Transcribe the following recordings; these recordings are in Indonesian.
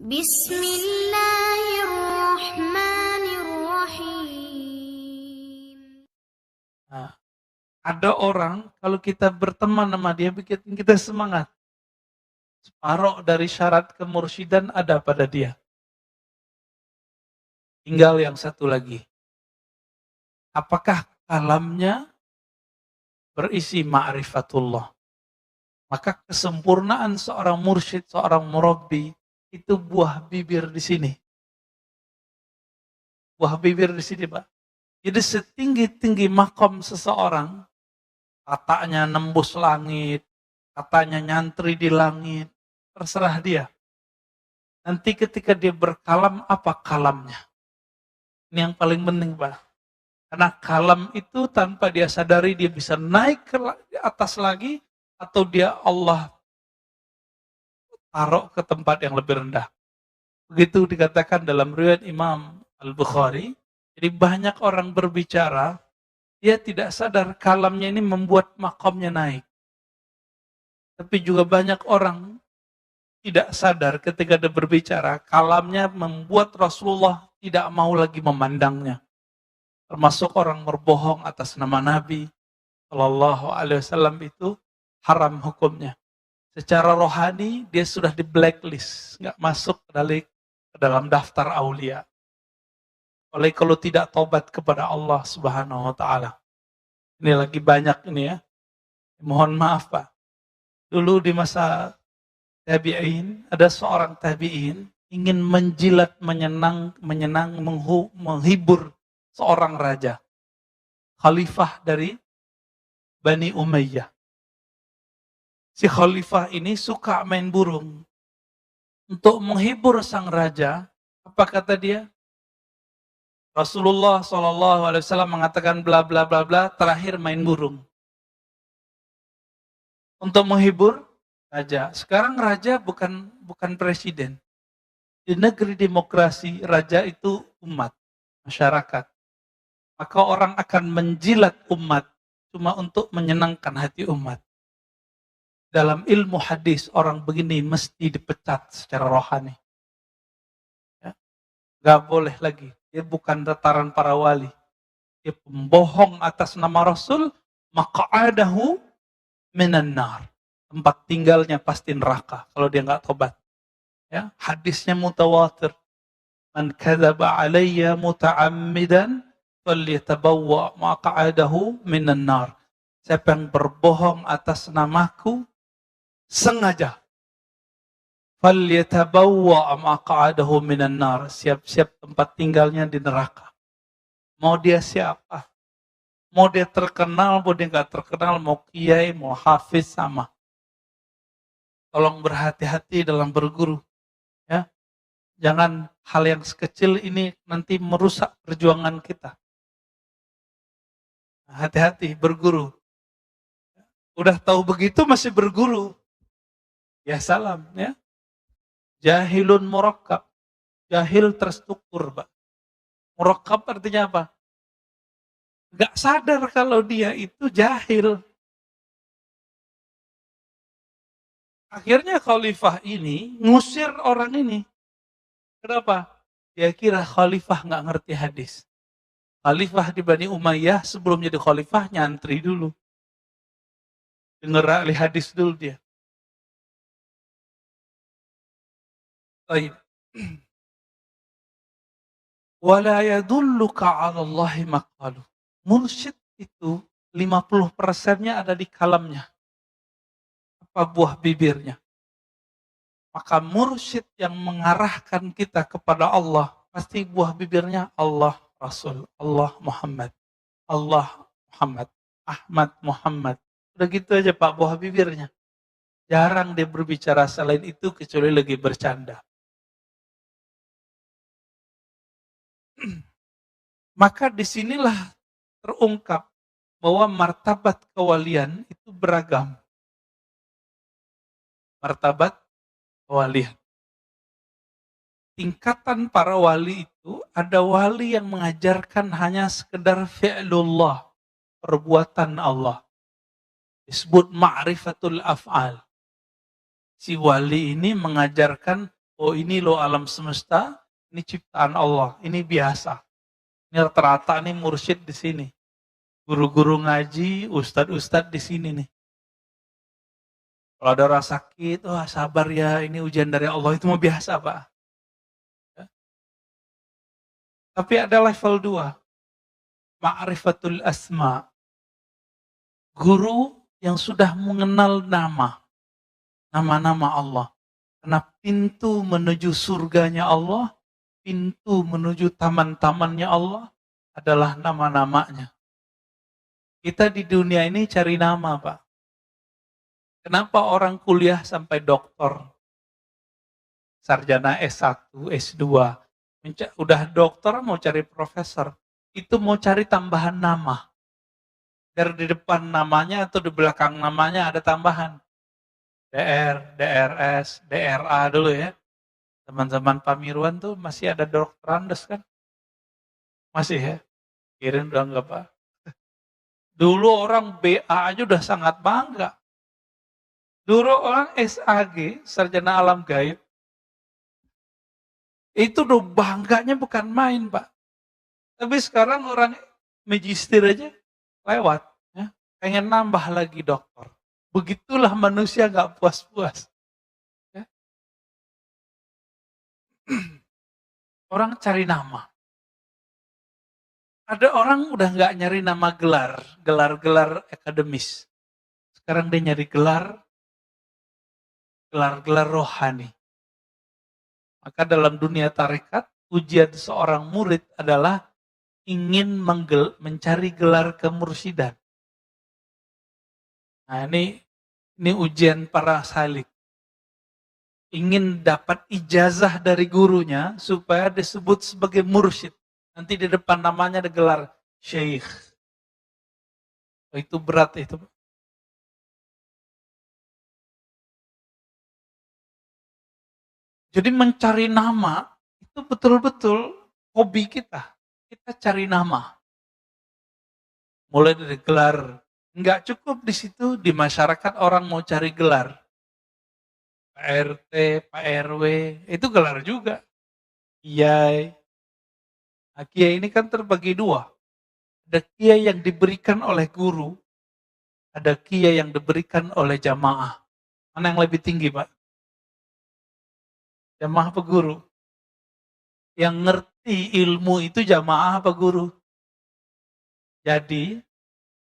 Bismillahirrahmanirrahim. Nah, ada orang kalau kita berteman sama dia bikin kita semangat. Separuh dari syarat kemursyidan ada pada dia. Tinggal yang satu lagi. Apakah kalamnya berisi ma'rifatullah? Maka kesempurnaan seorang mursyid, seorang murabbi itu buah bibir di sini. Buah bibir di sini, Pak. Jadi setinggi-tinggi makom seseorang, katanya nembus langit, katanya nyantri di langit, terserah dia. Nanti ketika dia berkalam, apa kalamnya? Ini yang paling penting, Pak. Karena kalam itu tanpa dia sadari dia bisa naik ke atas lagi, atau dia Allah taruh ke tempat yang lebih rendah. Begitu dikatakan dalam riwayat Imam Al-Bukhari. Jadi banyak orang berbicara, dia tidak sadar kalamnya ini membuat makamnya naik. Tapi juga banyak orang tidak sadar ketika dia berbicara, kalamnya membuat Rasulullah tidak mau lagi memandangnya. Termasuk orang berbohong atas nama Nabi Shallallahu Alaihi Wasallam itu haram hukumnya. Secara rohani dia sudah di blacklist, nggak masuk ke dalam daftar aulia. Oleh kalau tidak tobat kepada Allah Subhanahu Wa Taala. Ini lagi banyak ini ya. Mohon maaf Pak. Dulu di masa tabi'in, ada seorang tabi'in ingin menjilat, menghibur seorang raja. Khalifah dari Bani Umayyah. Si khalifah ini suka main burung. Untuk menghibur sang raja, apa kata dia? Rasulullah SAW mengatakan bla bla bla bla, terakhir main burung. Untuk menghibur raja. Sekarang raja bukan presiden. Di negeri demokrasi, raja itu umat, masyarakat. Maka orang akan menjilat umat cuma untuk menyenangkan hati umat. Dalam ilmu hadis, orang begini mesti dipecat secara rohani. Ya. Gak boleh lagi. Dia bukan dataran para wali. Dia pembohong atas nama Rasul, maq'adahu minan nar. Tempat tinggalnya pasti neraka kalau dia nggak tobat. Ya, hadisnya mutawatir. Man kadzaba alayya muta'ammidan falyatabawwa maq'adahu minan nar. Siapa yang berbohong atas namaku sengaja, falyatabawwa maq'adahu minan nar. Siap-siap tempat tinggalnya di neraka. Mau dia siapa? Mau dia terkenal, mau dia nggak terkenal, mau kiai, mau hafiz, sama. Tolong berhati-hati dalam berguru. Ya, jangan hal yang sekecil ini nanti merusak perjuangan kita. Hati-hati berguru. Udah tahu begitu masih berguru. Ya salam ya. Jahilun murakkab. Jahil terstruktur, Pak. Murakkab artinya apa? Gak sadar kalau dia itu jahil. Akhirnya khalifah ini ngusir orang ini. Kenapa? Dia kira khalifah gak ngerti hadis. Khalifah di Bani Umayyah sebelum jadi khalifah nyantri dulu. Dengar ahli hadis dulu dia. Baik. Wala yadulluka 'ala Allahi maqalu. Mursyid itu 50%-nya ada di kalamnya. Apa buah bibirnya. Maka mursyid yang mengarahkan kita kepada Allah, pasti buah bibirnya Allah Rasul, Allah Muhammad, Allah Muhammad, Ahmad Muhammad. Udah gitu aja Pak buah bibirnya. Jarang dia berbicara selain itu kecuali lagi bercanda. Maka disinilah terungkap bahwa martabat kewalian itu beragam. Martabat kewalian. Tingkatan para wali itu ada wali yang mengajarkan hanya sekedar fi'lullah, perbuatan Allah. Disebut ma'rifatul af'al. Si wali ini mengajarkan oh ini loh alam semesta, ini ciptaan Allah, ini biasa. Ini rata-rata nih mursyid di sini. Guru-guru ngaji, ustadz-ustadz di sini nih. Kalau ada orang sakit, wah sabar ya, ini ujian dari Allah, itu mah biasa Pak. Ya. Tapi ada level 2, ma'rifatul asma. Guru yang sudah mengenal nama-nama Allah. Karena pintu menuju surganya Allah, pintu menuju taman-tamannya Allah adalah nama-namanya. Kita di dunia ini cari nama, Pak. Kenapa orang kuliah sampai doktor, sarjana S1, S2, udah dokter mau cari profesor, itu mau cari tambahan nama. Biar di depan namanya atau di belakang namanya ada tambahan. DR, DRS, DRA dulu ya. Teman-teman Pak Mirwan tuh masih ada dokterandes kan? Masih ya? Kirim udah enggak Pak? Dulu orang BA aja udah sangat bangga. Dulu orang SAG, sarjana alam gaib, itu udah bangganya bukan main Pak. Tapi sekarang orang magister aja lewat. Ya. Pengen nambah lagi dokter. Begitulah manusia gak puas-puas. Ya. Orang cari nama. Ada orang udah gak nyari nama gelar-gelar akademis. Sekarang dia nyari gelar-gelar rohani. Maka dalam dunia tarekat, ujian seorang murid adalah ingin mencari gelar kemursidan. Nah ini ujian para salik. Ingin dapat ijazah dari gurunya supaya disebut sebagai mursyid. Nanti di depan namanya ada gelar syekh. Oh, itu berat itu. Jadi mencari nama itu betul-betul hobi kita. Kita cari nama. Mulai dari gelar. Nggak cukup di situ, di masyarakat orang mau cari gelar. Pak RT, Pak RW, itu gelar juga. Kiai. Nah, kiai ini kan terbagi dua. Ada kiai yang diberikan oleh guru, ada kiai yang diberikan oleh jamaah. Mana yang lebih tinggi, Pak? Jamaah apa guru? Yang ngerti ilmu itu jamaah apa guru? Jadi,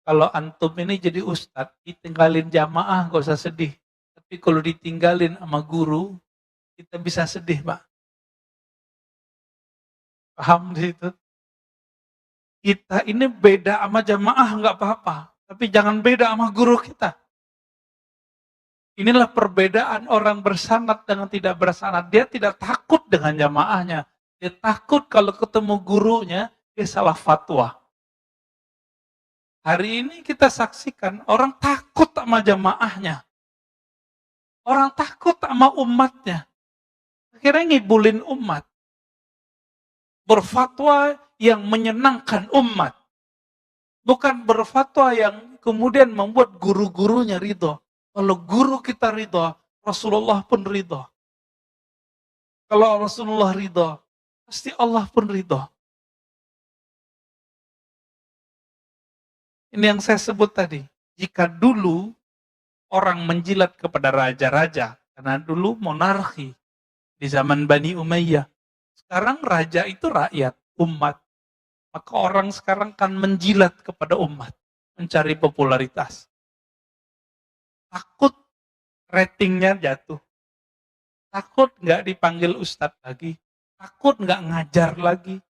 kalau antum ini jadi ustadz, ditinggalin jamaah gak usah sedih. Tapi kalau ditinggalin sama guru, kita bisa sedih, Pak. Paham di situ? Kita ini beda sama jamaah nggak apa-apa, tapi jangan beda sama guru kita. Inilah perbedaan orang bersanad dengan tidak bersanad. Dia tidak takut dengan jamaahnya. Dia takut kalau ketemu gurunya, dia salah fatwa. Hari ini kita saksikan orang takut sama jamaahnya. Orang takut sama umatnya. Akhirnya ngibulin umat. Berfatwa yang menyenangkan umat. Bukan berfatwa yang kemudian membuat guru-gurunya ridho. Kalau guru kita ridho, Rasulullah pun ridho. Kalau Rasulullah ridho, pasti Allah pun ridho. Ini yang saya sebut tadi. Jika dulu orang menjilat kepada raja-raja, karena dulu monarki di zaman Bani Umayyah. Sekarang raja itu rakyat, umat. Maka orang sekarang kan menjilat kepada umat, mencari popularitas. Takut ratingnya jatuh. Takut nggak dipanggil ustadz lagi. Takut nggak ngajar lagi.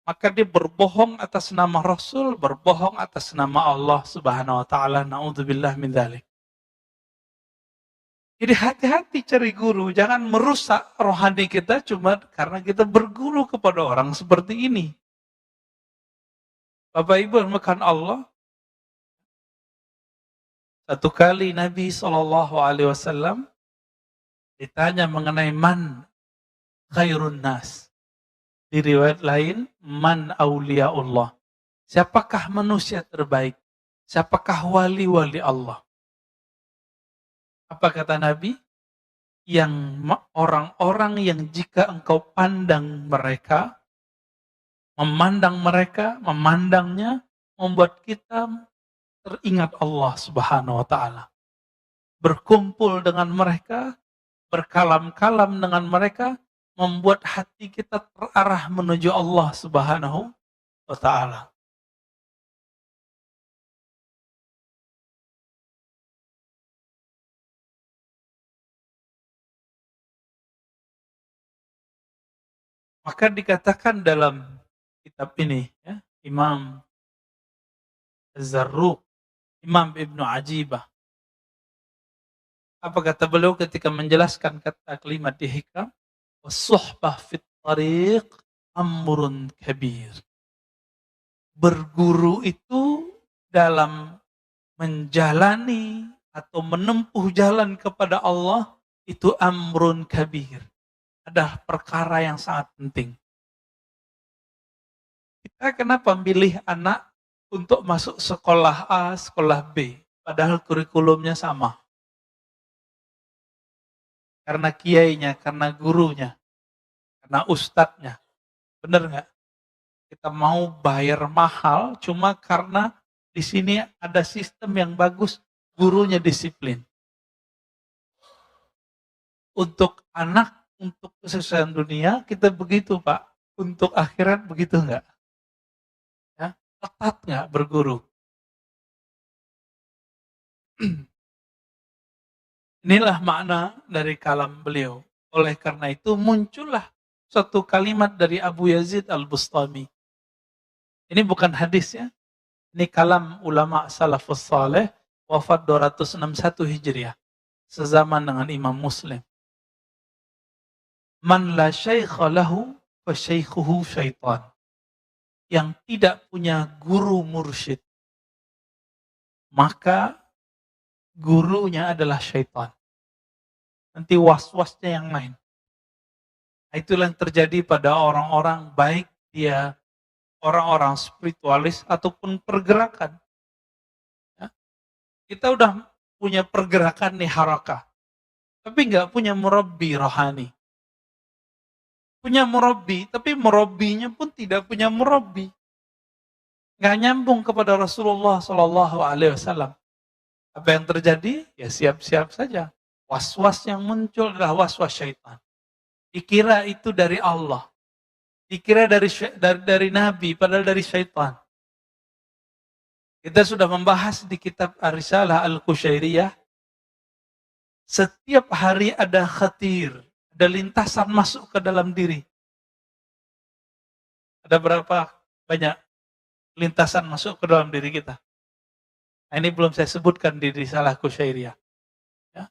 Maka dia berbohong atas nama Rasul, berbohong atas nama Allah Subhanahu wa taala. Na'udzubillah min dzalik. Jadi hati-hati cari guru, jangan merusak rohani kita cuma karena kita berguru kepada orang seperti ini. Bapak Ibu makan Allah. Satu kali Nabi SAW ditanya mengenai man khairun nas. Di riwayat lain, man auliaullah. Siapakah manusia terbaik? Siapakah wali-wali Allah? Apa kata Nabi? yang orang-orang yang jika engkau pandang mereka, memandangnya, membuat kita teringat Allah Subhanahu wa taala. Berkumpul dengan mereka, berkalam-kalam dengan mereka, membuat hati kita terarah menuju Allah Subhanahu wa taala. Maka dikatakan dalam kitab ini, ya, Imam Az-Zarruq, Imam Ibnu Ajibah, apa kata beliau ketika menjelaskan kata kalimat di hikam? Was-suhbah fit tariq amrun kabir. Berguru itu dalam menjalani atau menempuh jalan kepada Allah itu amrun kabir. Ada perkara yang sangat penting. Kita kenapa milih anak untuk masuk sekolah A, sekolah B, padahal kurikulumnya sama? Karena kiainya, karena gurunya, karena ustadznya. Benar nggak? Kita mau bayar mahal cuma karena di sini ada sistem yang bagus, gurunya disiplin. Untuk anak, untuk kesuksesan dunia, kita begitu Pak. Untuk akhirat begitu enggak? Ya, ketat nggak berguru? Inilah makna dari kalam beliau. Oleh karena itu muncullah suatu kalimat dari Abu Yazid Al-Bustami. Ini bukan hadis ya. Ini kalam ulama salafus saleh, wafat 261 Hijriah. Sezaman dengan Imam Muslim. Man la syaikha lahu fa syaikhuhu syaitan. Yang tidak punya guru mursyid, maka gurunya adalah syaitan. Nanti was-wasnya yang main. Itulah yang terjadi pada orang-orang, baik dia orang-orang spiritualis ataupun pergerakan. Ya. Kita udah punya pergerakan nih harakah, tapi nggak punya murabbi rohani. Punya murabbi, tapi murabbinya pun tidak punya murabbi. Nggak nyambung kepada Rasulullah Shallallahu Alaihi Wasallam. Apa yang terjadi? Ya siap-siap saja. Was-was yang muncul adalah was-was syaitan. Dikira itu dari Allah. Dikira dari Nabi, padahal dari syaitan. Kita sudah membahas di kitab Ar-Risalah Al-Qushairiyah. Setiap hari ada khatir, ada lintasan masuk ke dalam diri. Ada berapa banyak lintasan masuk ke dalam diri kita? Nah, ini belum saya sebutkan di Risalah Qushairiyah. Ya.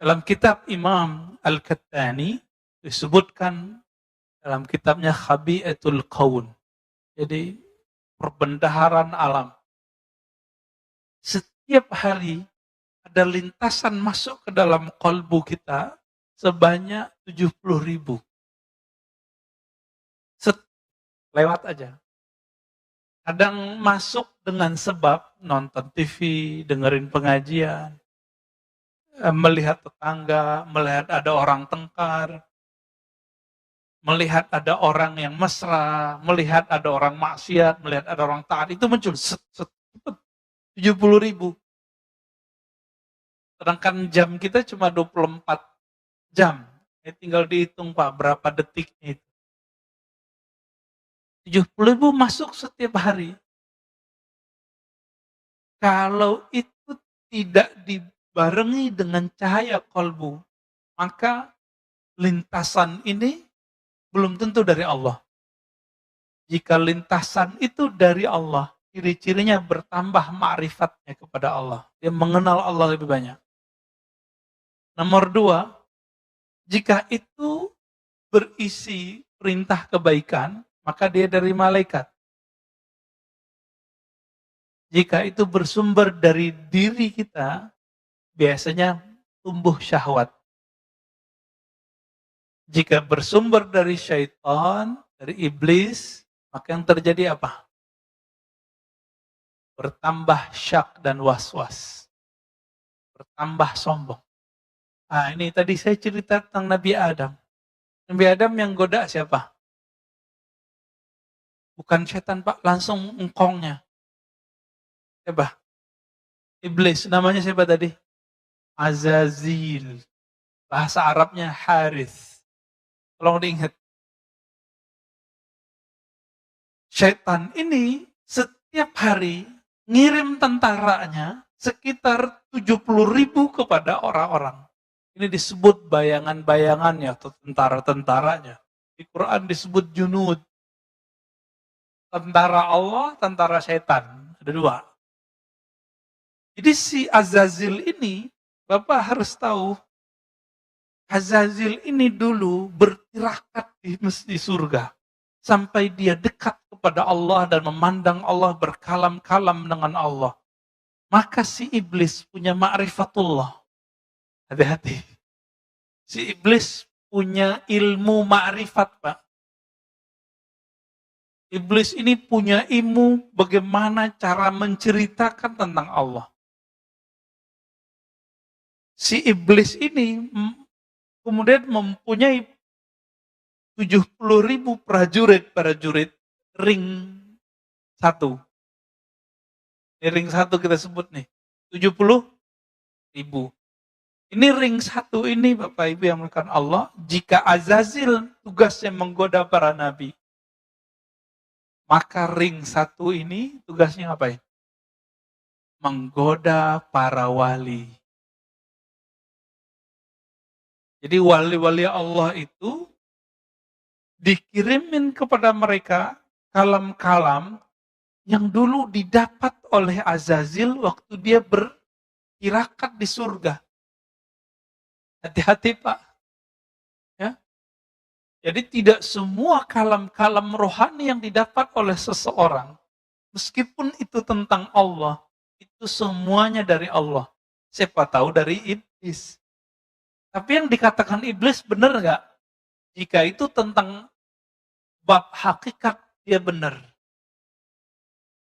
Dalam kitab Imam Al-Kattani disebutkan dalam kitabnya Khabi'atul Qaun. Jadi perbendaharaan alam. Setiap hari ada lintasan masuk ke dalam kolbu kita sebanyak 70.000. Lewat aja. Kadang masuk dengan sebab nonton TV, dengerin pengajian, melihat tetangga, melihat ada orang tengkar, melihat ada orang yang mesra, melihat ada orang maksiat, melihat ada orang taat, itu muncul 70.000. Sedangkan jam kita cuma 24 jam. Ya, tinggal dihitung Pak, berapa detiknya itu. 70.000 masuk setiap hari. Kalau itu tidak dibarengi dengan cahaya kolbu, maka lintasan ini belum tentu dari Allah. Jika lintasan itu dari Allah, ciri-cirinya bertambah ma'rifatnya kepada Allah. Dia mengenal Allah lebih banyak. Nomor 2, jika itu berisi perintah kebaikan, maka dia dari malaikat. Jika itu bersumber dari diri kita, biasanya tumbuh syahwat. Jika bersumber dari syaitan, dari iblis, maka yang terjadi apa? Bertambah syak dan was-was. Bertambah sombong. Nah, ini tadi saya cerita tentang Nabi Adam. Nabi Adam yang goda siapa? Bukan setan, Pak, langsung engkongnya. Siapa? Iblis. Namanya siapa tadi? Azazil. Bahasa Arabnya Harith. Tolong diingat. Setan ini setiap hari ngirim tentaranya sekitar 70.000 kepada orang-orang. Ini disebut bayangan-bayangannya atau tentara-tentaranya. Di Quran disebut junud. Tentara Allah, tentara setan. Ada dua. Jadi si Azazil ini, Bapak harus tahu, Azazil ini dulu bertirakat di surga. Sampai dia dekat kepada Allah dan memandang Allah berkalam-kalam dengan Allah. Maka si iblis punya ma'rifatullah. Hati-hati. Si iblis punya ilmu ma'rifat, Pak. Iblis ini punya ilmu bagaimana cara menceritakan tentang Allah. Si iblis ini kemudian mempunyai 70.000 prajurit ring 1. Ini ring 1 kita sebut nih. 70.000. Ini ring 1 ini Bapak Ibu yang melakukan Allah. Jika Azazil tugasnya menggoda para nabi. Maka ring 1 ini tugasnya ngapain? Menggoda para wali. Jadi wali-wali Allah itu dikirimin kepada mereka kalam-kalam yang dulu didapat oleh Azazil waktu dia bertirakat di surga. Hati-hati Pak. Ya. Jadi tidak semua kalam-kalam rohani yang didapat oleh seseorang, meskipun itu tentang Allah, itu semuanya dari Allah. Siapa tahu dari iblis. Tapi yang dikatakan iblis benar nggak? Jika itu tentang bab hakikat, dia benar.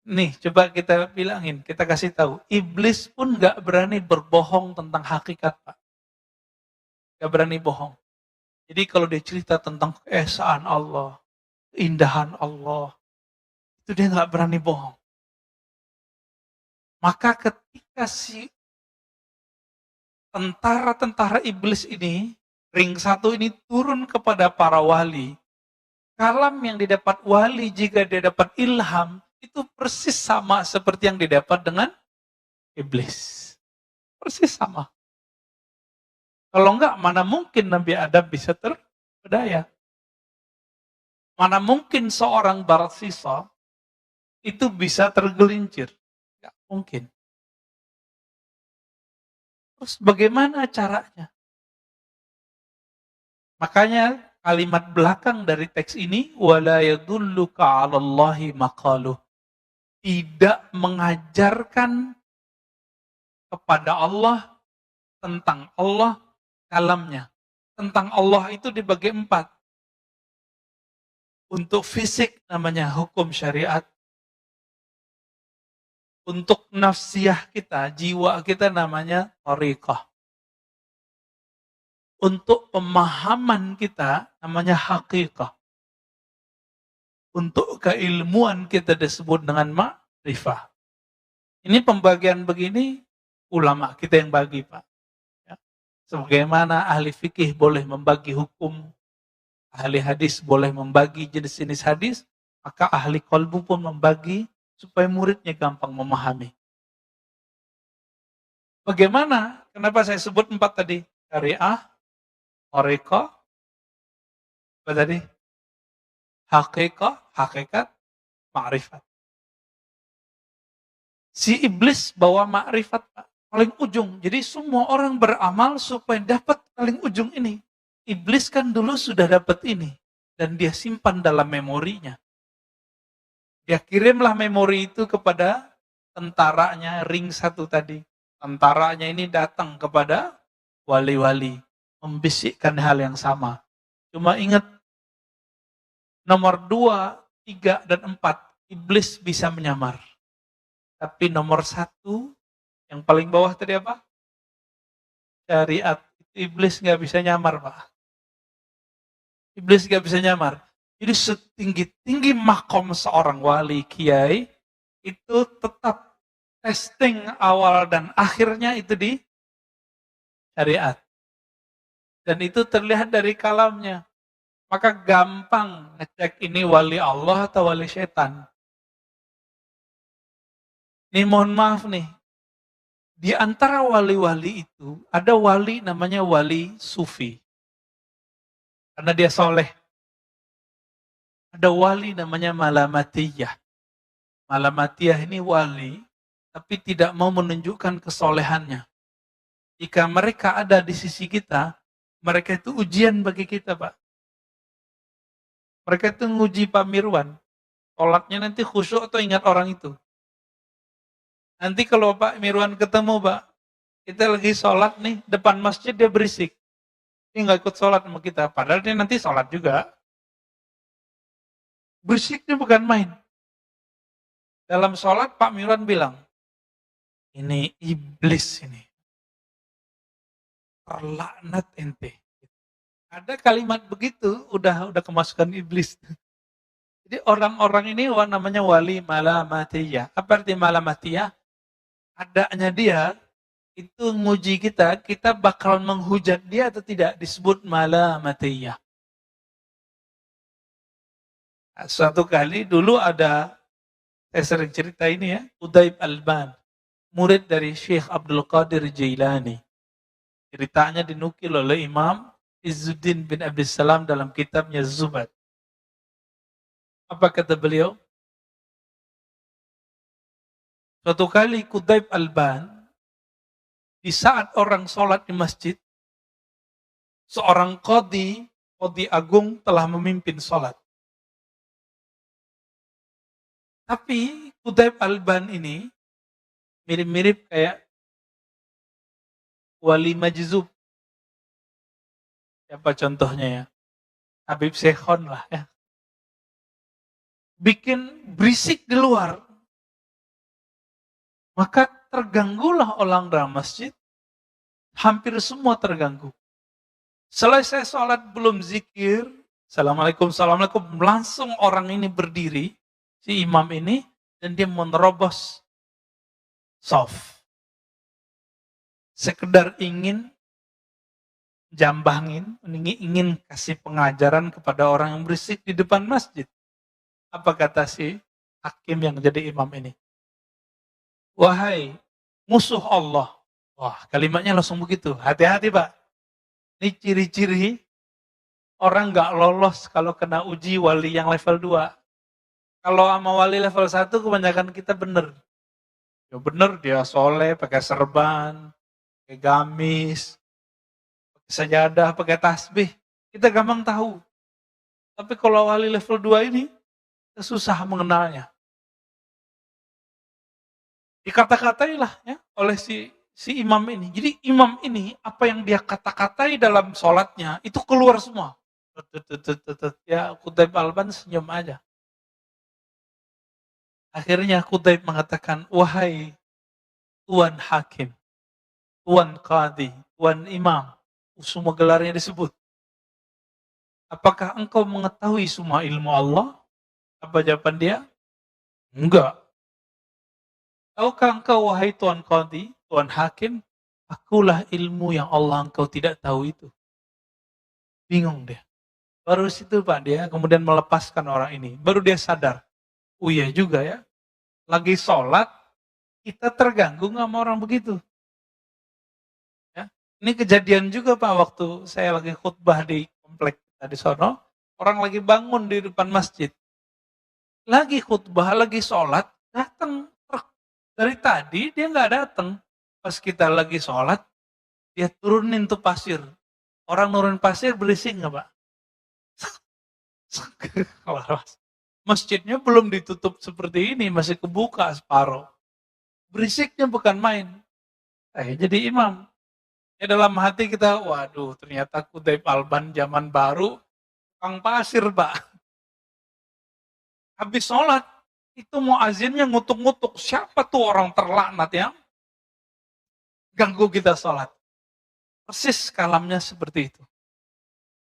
Nih, coba kita bilangin, kita kasih tahu. Iblis pun nggak berani berbohong tentang hakikat, Pak. Nggak berani bohong. Jadi kalau dia cerita tentang keesaan Allah, keindahan Allah, itu dia nggak berani bohong. Maka ketika si tentara-tentara iblis ini, ring 1 ini turun kepada para wali, kalam yang didapat wali jika dia dapat ilham, itu persis sama seperti yang didapat dengan iblis. Persis sama. Kalau enggak, mana mungkin Nabi Adam bisa terpedaya? Mana mungkin seorang Barsisa itu bisa tergelincir? Enggak mungkin. Terus bagaimana caranya? Makanya kalimat belakang dari teks ini, wala yadulluka 'alallahi maqaluh. Tidak mengajarkan kepada Allah tentang Allah kalamnya. Tentang Allah itu dibagi 4. Untuk fisik namanya hukum syariat. Untuk nafsiyah kita, jiwa kita namanya thariqah. Untuk pemahaman kita namanya haqiqah. Untuk keilmuan kita disebut dengan ma'rifah. Ini pembagian begini ulama kita yang bagi, Pak. Ya. Sebagaimana ahli fikih boleh membagi hukum, ahli hadis boleh membagi jenis-jenis hadis, maka ahli qalbu pun membagi supaya muridnya gampang memahami. Bagaimana? Kenapa saya sebut 4 tadi? Syariah, thariqah, apa tadi? Haqiqah, hakikat, ma'rifat. Si iblis bawa ma'rifat, Pak, paling ujung. Jadi semua orang beramal supaya dapat paling ujung ini. Iblis kan dulu sudah dapat ini. Dan dia simpan dalam memorinya. Dia kirimlah memori itu kepada tentaranya ring 1 tadi. Tentaranya ini datang kepada wali-wali. Membisikkan hal yang sama. Cuma ingat, nomor 2, 3, dan 4, iblis bisa menyamar. Tapi nomor 1, yang paling bawah tadi apa? Syariat Iblis nggak bisa nyamar, Pak. Iblis nggak bisa nyamar. Jadi setinggi-tinggi makom seorang wali kiai, itu tetap testing awal dan akhirnya itu di syariat. Dan itu terlihat dari kalamnya. Maka gampang ngecek ini wali Allah atau wali setan. Ini mohon maaf nih, di antara wali-wali itu, ada wali namanya wali sufi. Karena dia soleh. Ada wali namanya malamatiyah. Malamatiyah ini wali, tapi tidak mau menunjukkan kesolehannya. Jika mereka ada di sisi kita, mereka itu ujian bagi kita, Pak. Mereka itu nguji Pak Mirwan. Sholatnya nanti khusyuk atau ingat orang itu. Nanti kalau Pak Mirwan ketemu, Pak, kita lagi sholat nih, depan masjid dia berisik. Dia nggak ikut sholat sama kita, padahal dia nanti sholat juga. Berisiknya bukan main. Dalam sholat Pak Mirwan bilang, ini iblis ini. Terlaknat ente. Ada kalimat begitu, udah kemasukan iblis. Jadi orang-orang ini namanya wali malamatiyah. Apa arti malamatiyah? Adanya dia, itu nguji kita, kita bakal menghujat dia atau tidak, disebut malamatiyah. Suatu kali dulu ada, saya sering cerita ini ya, Udaib Alban, murid dari Syekh Abdul Qadir Jailani. Ceritanya dinukil oleh Imam Izzuddin bin Abdussalam dalam kitabnya Zubad. Apa kata beliau? Suatu kali Udaib Alban, di saat orang sholat di masjid, seorang qadhi agung telah memimpin sholat. Tapi Udaib Alban ini mirip-mirip kayak wali majzub. Siapa contohnya ya? Habib Syekhon lah ya. Bikin berisik di luar. Maka terganggulah orang dalam masjid. Hampir semua terganggu. Selesai sholat belum zikir. Assalamualaikum, assalamualaikum. Langsung orang ini berdiri. Si imam ini. Dan dia menerobos soft. Sekedar ingin jambangin, ingin kasih pengajaran kepada orang yang berisik di depan masjid. Apa kata si hakim yang jadi imam ini? Wahai musuh Allah. Wah, kalimatnya langsung begitu. Hati-hati, Pak. Ini ciri-ciri orang nggak lolos kalau kena uji wali yang level 2. Kalau sama wali level 1 kebanyakan kita bener. Ya bener, dia soleh, pakai serban, pakai gamis, pakai sajadah, pakai tasbih. Kita gampang tahu. Tapi kalau wali level 2 ini, susah mengenalnya. Dikata-katailah ya oleh si imam ini. Jadi imam ini apa yang dia kata-katai dalam sholatnya itu keluar semua. Ya Qutaib Alban senyum aja. Akhirnya Qutaib mengatakan, wahai Tuan Hakim, Tuan Qadhi, Tuan Imam, semua gelarnya disebut. Apakah engkau mengetahui semua ilmu Allah? Apa jawaban dia? Enggak. Tahukah engkau wahai Tuan Qadhi, Tuan Hakim, akulah ilmu yang Allah engkau tidak tahu itu. Bingung dia. Baru situ Pak dia kemudian melepaskan orang ini. Baru dia sadar. Oh iya juga ya. Lagi sholat, kita terganggu nggak sama orang begitu. Ya. Ini kejadian juga Pak waktu saya lagi khutbah di komplek tadi sono. Orang lagi bangun di depan masjid. Lagi khutbah, lagi sholat, datang truk. Dari tadi dia nggak datang. Pas kita lagi sholat, dia turunin tuh pasir. Orang nurunin pasir berisik nggak Pak? Masjidnya belum ditutup seperti ini, masih kebuka separuh. Berisiknya bukan main. Jadi imam. Ya dalam hati kita, waduh ternyata Qutaib Alban zaman baru, tukang pasir Pak. Habis sholat, itu muazinnya ngutuk-ngutuk. Siapa tuh orang terlaknat yang ganggu kita sholat? Persis kalamnya seperti itu.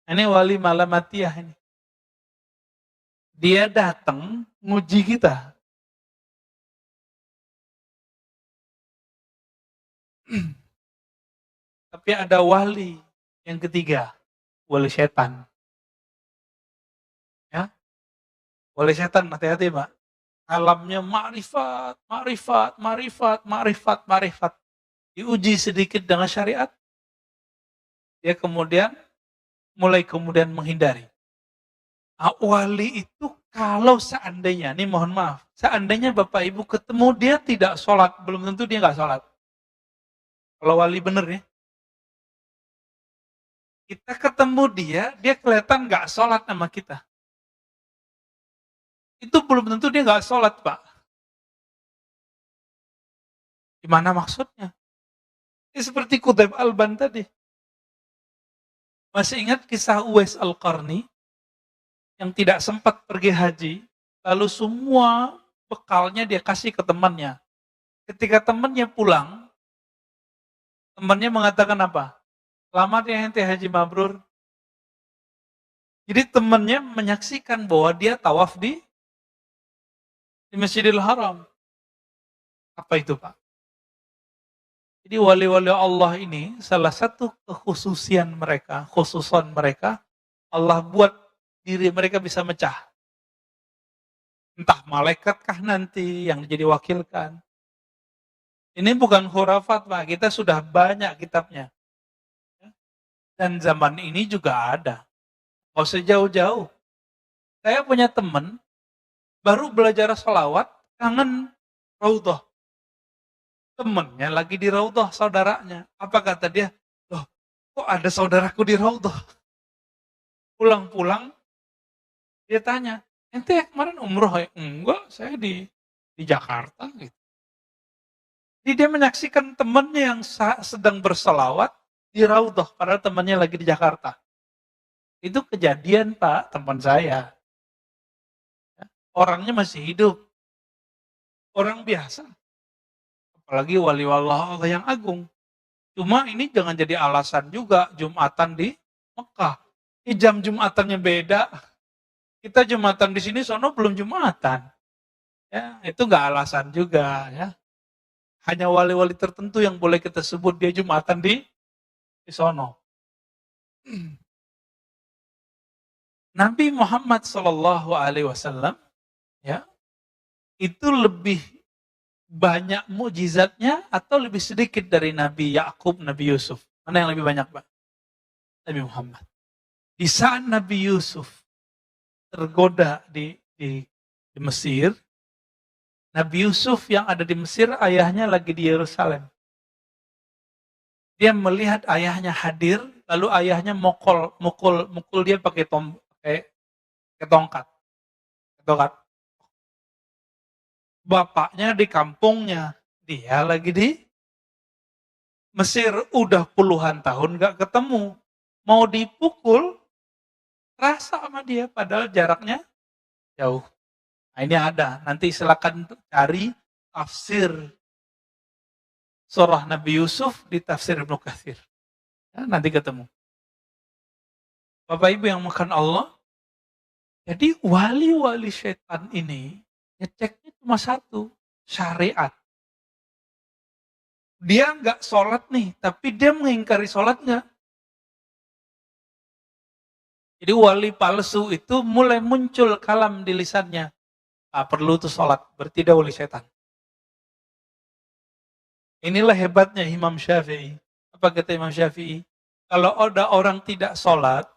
Ini wali malamatiyah ini. Dia datang nguji kita. Tapi ada wali yang ketiga, wali setan. Ya, wali setan, hati-hati Pak. Alamnya ma'rifat, ma'rifat, ma'rifat, ma'rifat, ma'rifat. Diuji sedikit dengan syariat, dia mulai kemudian menghindari. Wali itu kalau seandainya, nih mohon maaf, seandainya Bapak Ibu ketemu dia tidak sholat, belum tentu dia nggak sholat. Kalau wali bener ya. Kita ketemu dia kelihatan nggak sholat sama kita. Itu belum tentu dia nggak sholat, Pak. Gimana maksudnya? Ini seperti Qutb Alban tadi. Masih ingat kisah Uwais Al-Qarni yang tidak sempat pergi haji, lalu semua bekalnya dia kasih ke temannya. Ketika temannya pulang, temannya mengatakan apa? Selamat ya ente haji mabrur. Jadi temannya menyaksikan bahwa dia tawaf di Masjidil Haram. Apa itu Pak? Jadi wali-wali Allah ini salah satu khususan mereka, Allah buat diri mereka bisa mecah. Entah malaikatkah nanti yang jadi wakilkan. Ini bukan khurafat Pak, kita sudah banyak kitabnya. Dan zaman ini juga ada. Nggak usah jauh-jauh. Saya punya teman, baru belajar sholawat, kangen raudhah. Temennya lagi di raudhah, saudaranya. Apa kata dia? Loh, kok ada saudaraku di raudhah? Pulang-pulang, dia tanya, ente kemarin umroh ya? Enggak, saya di Jakarta. Gitu. Jadi dia menyaksikan temannya yang sedang bersolawat di raudhah, padahal temannya lagi di Jakarta. Itu kejadian Pak, teman saya. Orangnya masih hidup. Orang biasa. Apalagi wali-wali Allah yang agung. Cuma ini jangan jadi alasan juga Jumatan di Mekah. Jam Jumatannya beda. Kita Jumatan di sini, sono belum Jumatan. Ya, itu nggak alasan juga ya. Hanya wali-wali tertentu yang boleh kita sebut dia Jumatan di sono. Nabi Muhammad Shallallahu Alaihi Wasallam ya itu lebih banyak mukjizatnya atau lebih sedikit dari Nabi Yakub, Nabi Yusuf? Mana yang lebih banyak, Pak? Nabi Muhammad. Di saat Nabi Yusuf tergoda di Mesir, Nabi Yusuf yang ada di Mesir, ayahnya lagi di Yerusalem. Dia melihat ayahnya hadir, lalu ayahnya mukul dia pakai tongkat. Bapaknya di kampungnya, dia lagi di Mesir, udah puluhan tahun gak ketemu. Mau dipukul, rasa sama dia, padahal jaraknya jauh. Nah ini ada, nanti silakan cari tafsir surah Nabi Yusuf di tafsir Ibnu Katsir. Ya, nanti ketemu. Bapak Ibu yang makan Allah, jadi wali-wali setan ini, ngeceknya cuma satu, syariat. Dia nggak sholat nih, tapi dia mengingkari sholat nggak? Jadi wali palsu itu mulai muncul kalam di lisannya. Perlu tuh sholat, berarti dia wali setan. Inilah hebatnya Imam Syafi'i. Apa kata Imam Syafi'i? Kalau ada orang tidak sholat,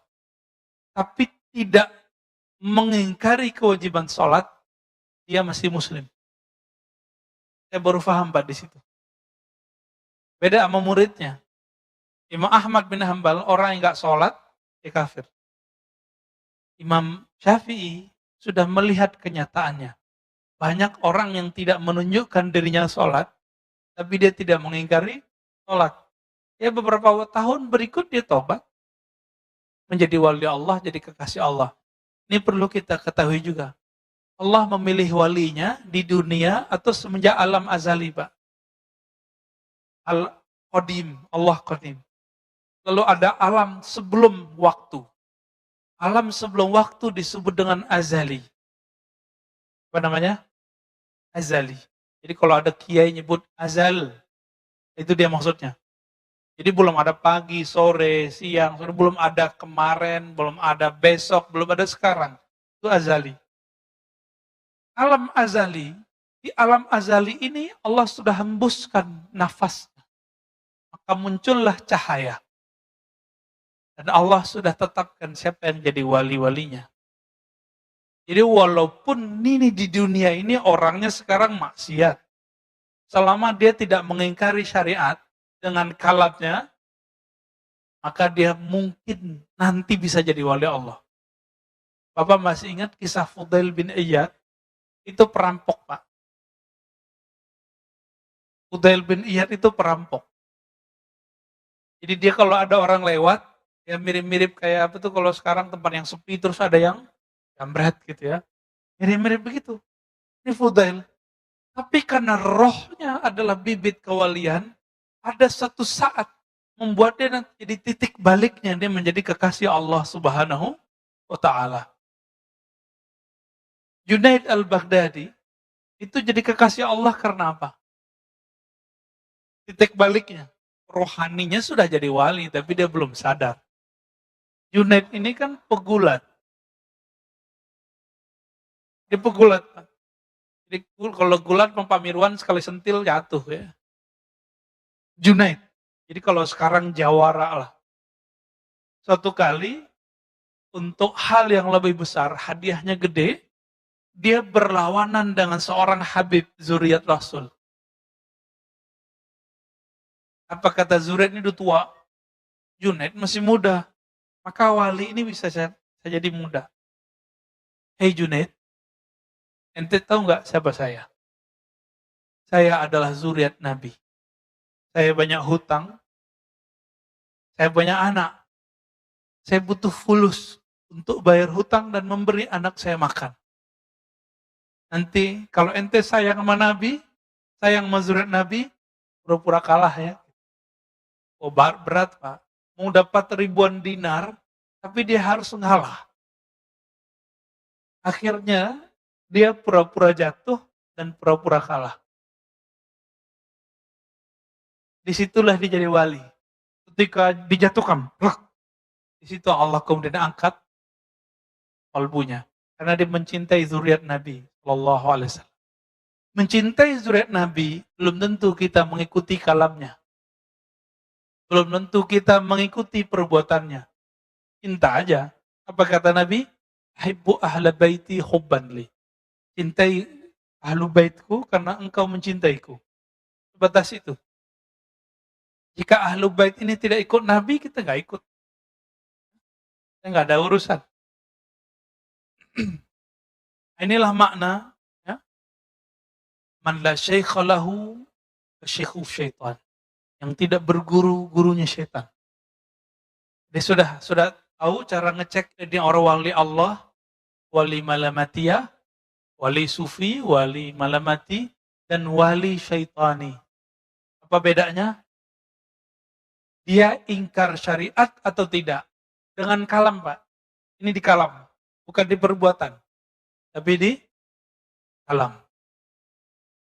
tapi tidak mengingkari kewajiban sholat, dia masih muslim. Saya baru paham Pak di situ. Beda sama muridnya. Imam Ahmad bin Hanbal, orang yang nggak sholat, dia kafir. Imam Syafi'i sudah melihat kenyataannya. Banyak orang yang tidak menunjukkan dirinya sholat, tapi dia tidak mengingkari sholat. Ya beberapa tahun berikut dia tobat. Menjadi wali Allah, jadi kekasih Allah. Ini perlu kita ketahui juga. Allah memilih walinya di dunia atau semenjak alam azali, Pak. Al-Qadim, Allah Qadim. Lalu ada alam sebelum waktu. Alam sebelum waktu disebut dengan azali. Apa namanya? Azali. Jadi kalau ada kiai nyebut azal, itu dia maksudnya. Jadi belum ada pagi, sore, siang, sore, belum ada kemarin, belum ada besok, belum ada sekarang. Itu azali. Alam azali, di alam azali ini Allah sudah hembuskan nafasnya. Maka muncullah cahaya. Dan Allah sudah tetapkan siapa yang jadi wali-walinya. Jadi walaupun ini di dunia ini orangnya sekarang maksiat. Selama dia tidak mengingkari syariat dengan kalatnya, maka dia mungkin nanti bisa jadi wali Allah. Bapak masih ingat kisah Fudail bin Iyad? Itu perampok, Pak. Fudail bin Iyad itu perampok. Jadi dia kalau ada orang lewat, ya mirip-mirip kayak apa tuh kalau sekarang tempat yang sepi terus ada yang jambret gitu ya. Mirip-mirip begitu. Ini Fudail. Tapi karena rohnya adalah bibit kewalian, ada satu saat membuat dia nanti jadi titik baliknya, dia menjadi kekasih Allah Subhanahu wa Ta'ala. Junaid al-Baghdadi itu jadi kekasih Allah karena apa? Titik baliknya. Rohaninya sudah jadi wali, tapi dia belum sadar. Junaid ini kan pegulat. Dia pegulat. Jadi kalau gulat Pak Mirwan sekali sentil jatuh ya. Junaid. Jadi kalau sekarang jawara lah. Suatu kali untuk hal yang lebih besar, hadiahnya gede, dia berlawanan dengan seorang Habib zuriat Rasul. Apa kata Zuriat ini udah tua? Junaid masih muda. Maka wali ini bisa jadi muda. Hei Junaid, ente tahu nggak siapa saya? Saya adalah zuriat Nabi. Saya banyak hutang. Saya banyak anak. Saya butuh fulus untuk bayar hutang dan memberi anak saya makan. Nanti kalau ente sayang sama Nabi, sayang sama zuriat Nabi, pura-pura kalah ya. Oh berat Pak. Mau dapat ribuan dinar, tapi dia harus ngalah. Akhirnya dia pura-pura jatuh dan pura-pura kalah. Disitulah dia jadi wali. Ketika dijatuhkan, di situ Allah kemudian angkat kalbunya. Karena dia mencintai zuriat Nabi Sallallahu Alaihi Wasallam. Mencintai zuriat Nabi belum tentu kita mengikuti kalamnya. Belum tentu kita mengikuti perbuatannya. Cinta aja. Apa kata Nabi? Hibbu ahla baiti hubban li. Cintai ahlu baitku karena engkau mencintaiku. Sebatas itu. Jika ahlu bait ini tidak ikut Nabi, kita nggak ikut. Kita nggak ada urusan. Inilah makna ya. Man la syaikha lahu syaikhu syaitan. Yang tidak berguru, gurunya syaitan. Dia sudah tahu cara ngecek ini orang wali Allah, wali malamatiyah, wali sufi, wali malamati, dan wali syaitani. Apa bedanya? Dia ingkar syariat atau tidak? Dengan kalam, Pak. Ini di kalam, bukan di perbuatan. Tapi di kalam.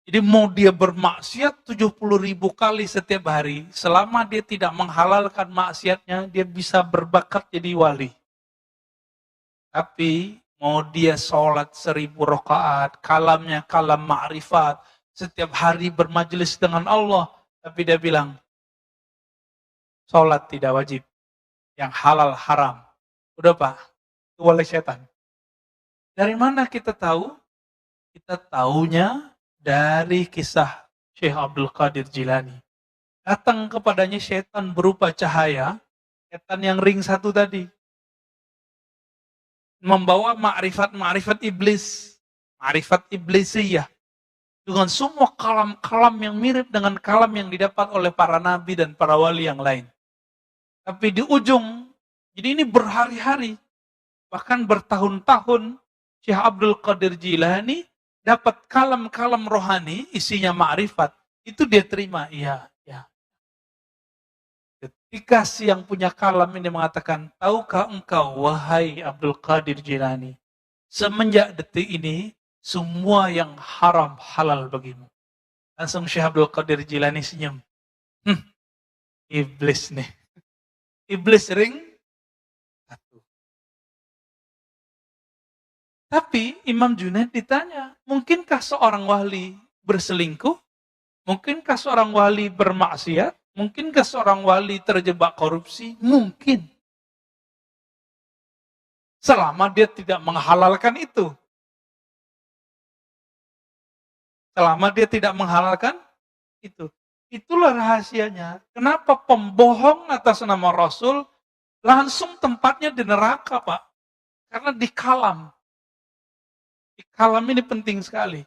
Jadi mau dia bermaksiat 70.000 kali setiap hari, selama dia tidak menghalalkan maksiatnya, dia bisa berbakat jadi wali. Tapi mau dia sholat 1000 rakaat, kalamnya kalam ma'rifat, setiap hari bermajelis dengan Allah, tapi dia bilang, sholat tidak wajib, yang halal haram. Udah Pak, itu wali setan. Dari mana kita tahu? Kita taunya dari kisah Syekh Abdul Qadir Jilani. Datang kepadanya setan berupa cahaya, setan yang ring satu tadi. Membawa ma'rifat iblis, ma'rifat iblisiyah. Dengan semua kalam-kalam yang mirip dengan kalam yang didapat oleh para nabi dan para wali yang lain. Tapi di ujung, jadi ini berhari-hari, bahkan bertahun-tahun, Syekh Abdul Qadir Jilani dapat kalam-kalam rohani, isinya ma'rifat, itu dia terima, iya. Ketika si yang punya kalam ini mengatakan, tahukah engkau wahai Abdul Qadir Jilani, semenjak detik ini semua yang haram halal bagimu. Langsung Syekh Abdul Qadir Jilani senyum. Iblis nih. Iblis ring satu. Tapi Imam Junaid ditanya, mungkinkah seorang wali berselingkuh? Mungkinkah seorang wali bermaksiat? Mungkinkah seorang wali terjebak korupsi? Mungkin. Selama dia tidak menghalalkan itu. Selama dia tidak menghalalkan itu. Itulah rahasianya. Kenapa pembohong atas nama Rasul langsung tempatnya di neraka, Pak? Karena di kalam. Di kalam ini penting sekali.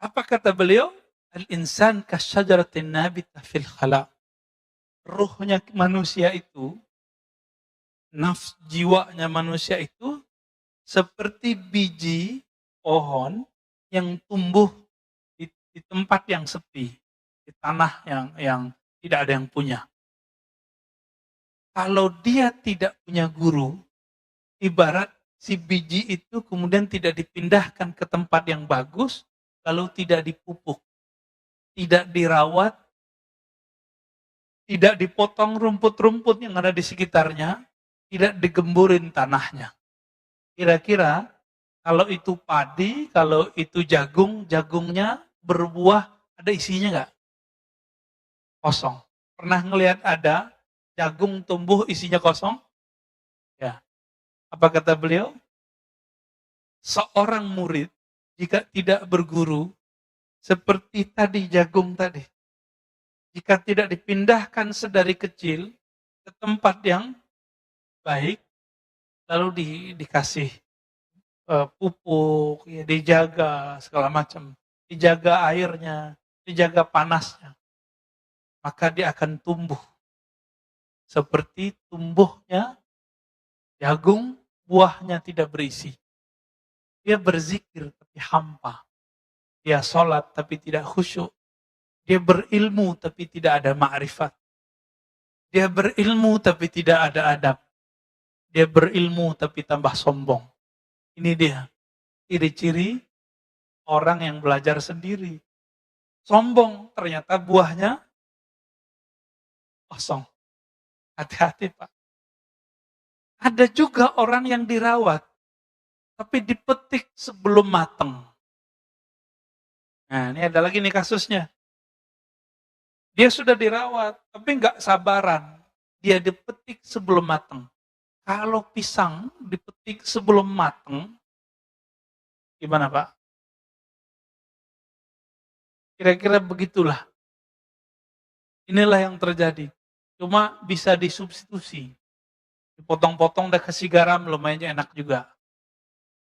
Apa kata beliau? Al-insan kasyajaratin nabita fil khala. Ruhnya manusia itu, jiwanya manusia itu seperti biji pohon yang tumbuh di tempat yang sepi, di tanah yang tidak ada yang punya. Kalau dia tidak punya guru, ibarat si biji itu kemudian tidak dipindahkan ke tempat yang bagus, lalu tidak dipupuk, tidak dirawat, tidak dipotong rumput-rumput yang ada di sekitarnya, tidak digemburin tanahnya. Kira-kira kalau itu padi, kalau itu jagung, jagungnya berbuah, ada isinya nggak? Kosong. Pernah ngelihat ada jagung tumbuh isinya kosong? Ya. Apa kata beliau? Seorang murid jika tidak berguru, seperti tadi jagung tadi, jika tidak dipindahkan sedari kecil ke tempat yang baik, lalu dikasih pupuk, ya, dijaga segala macam, dijaga airnya, dijaga panasnya, maka dia akan tumbuh seperti tumbuhnya jagung, buahnya tidak berisi. Dia berzikir tapi hampa. Dia sholat tapi tidak khusyuk. Dia berilmu tapi tidak ada ma'rifat. Dia berilmu tapi tidak ada adab. Dia berilmu tapi tambah sombong. Ini dia ciri-ciri orang yang belajar sendiri. Sombong, ternyata buahnya kosong. Hati-hati, Pak. Ada juga orang yang dirawat, tapi dipetik sebelum matang. Nah, ini ada lagi nih kasusnya. Dia sudah dirawat, tapi nggak sabaran. Dia dipetik sebelum matang. Kalau pisang dipetik sebelum matang, gimana Pak? Kira-kira begitulah. Inilah yang terjadi. Cuma bisa disubstitusi. Dipotong-potong dan kasih garam lumayan enak juga.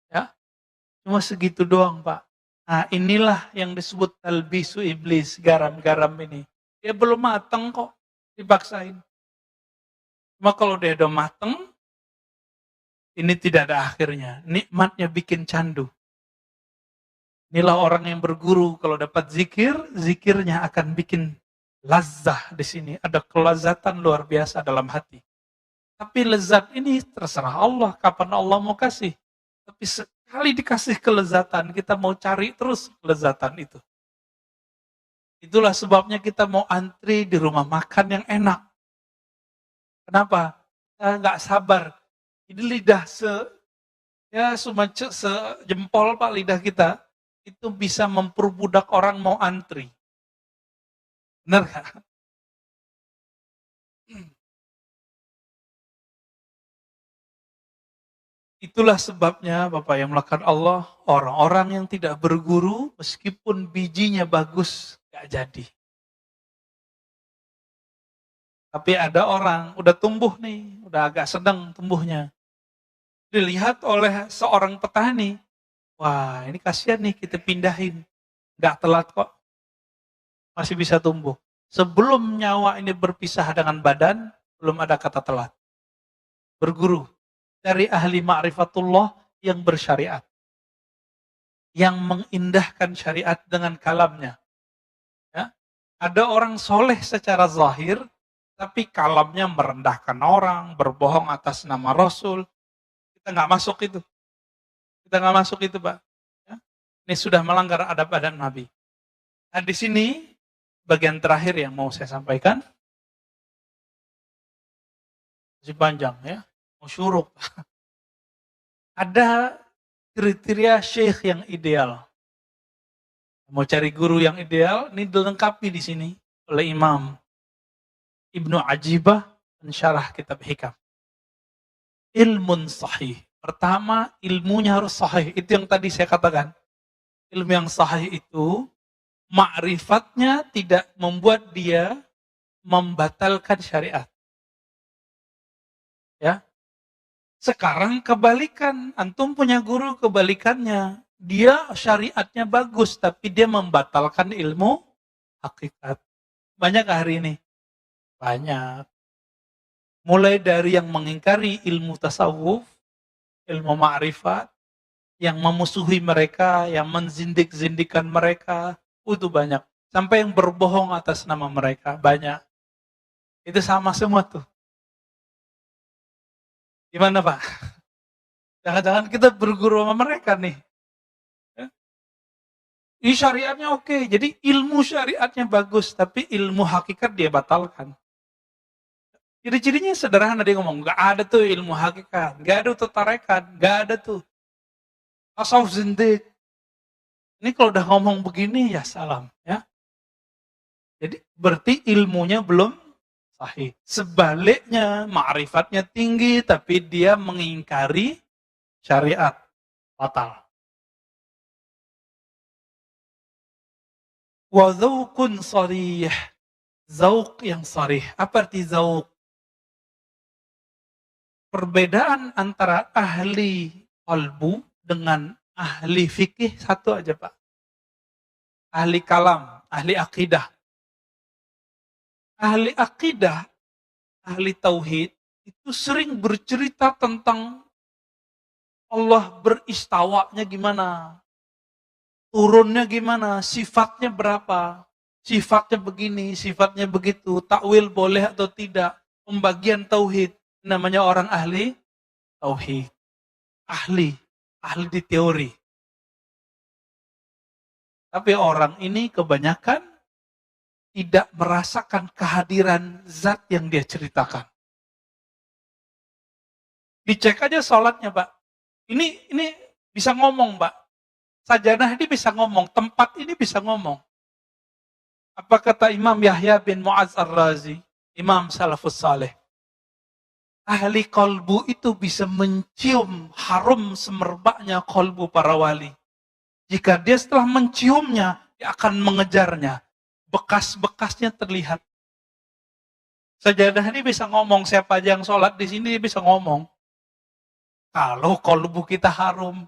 Ya, cuma segitu doang Pak. Nah inilah yang disebut talbisu iblis, garam-garam ini. Dia belum matang kok, dipaksain. Cuma kalau dia udah matang, ini tidak ada akhirnya. Nikmatnya bikin candu. Inilah orang yang berguru, kalau dapat zikir, zikirnya akan bikin lazah di sini. Ada kelazatan luar biasa dalam hati. Tapi lezat ini terserah Allah, kapan Allah mau kasih. Tapi sekali dikasih kelezatan, kita mau cari terus kelezatan itu. Itulah sebabnya kita mau antri di rumah makan yang enak. Kenapa? Kita nggak sabar. Ini lidah sejempol Pak lidah kita, itu bisa memperbudak orang mau antri. Benar nggak? Itulah sebabnya Bapak yang melakukan Allah, orang-orang yang tidak berguru, meskipun bijinya bagus, nggak jadi. Tapi ada orang, udah tumbuh nih, udah agak sedang tumbuhnya. Dilihat oleh seorang petani, wah ini kasihan nih kita pindahin. Nggak telat kok, masih bisa tumbuh. Sebelum nyawa ini berpisah dengan badan, belum ada kata telat. Berguru dari ahli ma'rifatullah yang bersyariat. yang mengindahkan syariat dengan kalamnya. Ya. Ada orang soleh secara zahir, tapi kalamnya merendahkan orang, berbohong atas nama Rasul. Kita nggak masuk itu. Kita nggak masuk itu, Pak. Ya. Ini sudah melanggar adab-adab Nabi. Nah, di sini bagian terakhir yang mau saya sampaikan. Masih panjang ya. Mau syuruk. Ada kriteria syekh yang ideal. Mau cari guru yang ideal, ini dilengkapi di sini oleh Imam Ibnu Ajibah mensyarah kitab Hikam. Ilmun sahih. Pertama, ilmunya harus sahih. Itu yang tadi saya katakan. Ilmu yang sahih itu, ma'rifatnya tidak membuat dia membatalkan syariat. Ya. Sekarang kebalikan. Antum punya guru kebalikannya. Dia syariatnya bagus, tapi dia membatalkan ilmu hakikat. Banyak hari ini? Banyak. Mulai dari yang mengingkari ilmu tasawuf, ilmu ma'rifat, yang memusuhi mereka, yang menzindik-zindikan mereka, itu banyak. Sampai yang berbohong atas nama mereka, banyak. Itu sama semua tuh. Gimana Pak? Jangan-jangan kita berguru sama mereka nih. Ini syariatnya oke, jadi ilmu syariatnya bagus, tapi ilmu hakikat dia batalkan. Ciri-cirinya sederhana, dia ngomong, gak ada tuh ilmu hakikat, gak ada tuh tarekat, gak ada tuh. Tasawuf zindik. Ini kalau udah ngomong begini, ya salam. Ya. Jadi berarti ilmunya belum sahih. Sebaliknya, ma'rifatnya tinggi, tapi dia mengingkari syariat. Batal. Wa dzauqun sharih. Zauq yang sarih. Apa arti zauq? Perbedaan antara ahli qalbu dengan ahli fikih satu aja Pak. Ahli kalam, ahli akidah. Ahli akidah, ahli tauhid, itu sering bercerita tentang Allah beristawanya gimana. Turunnya gimana, sifatnya berapa, sifatnya begini, sifatnya begitu, takwil boleh atau tidak, pembagian tauhid, namanya orang ahli tauhid, ahli di teori. Tapi orang ini kebanyakan tidak merasakan kehadiran zat yang dia ceritakan. Dicek aja sholatnya Pak, ini bisa ngomong Pak, sajadah ini bisa ngomong, tempat ini bisa ngomong. Apa kata Imam Yahya bin Mu'adz Ar-Razi, Imam Salafus Saleh? Ahli kolbu itu bisa mencium harum semerbaknya kolbu para wali. Jika dia setelah menciumnya, dia akan mengejarnya. Bekas-bekasnya terlihat. Sajadah ini bisa ngomong, siapa aja yang sholat di sini dia bisa ngomong. Kalau kolbu kita harum,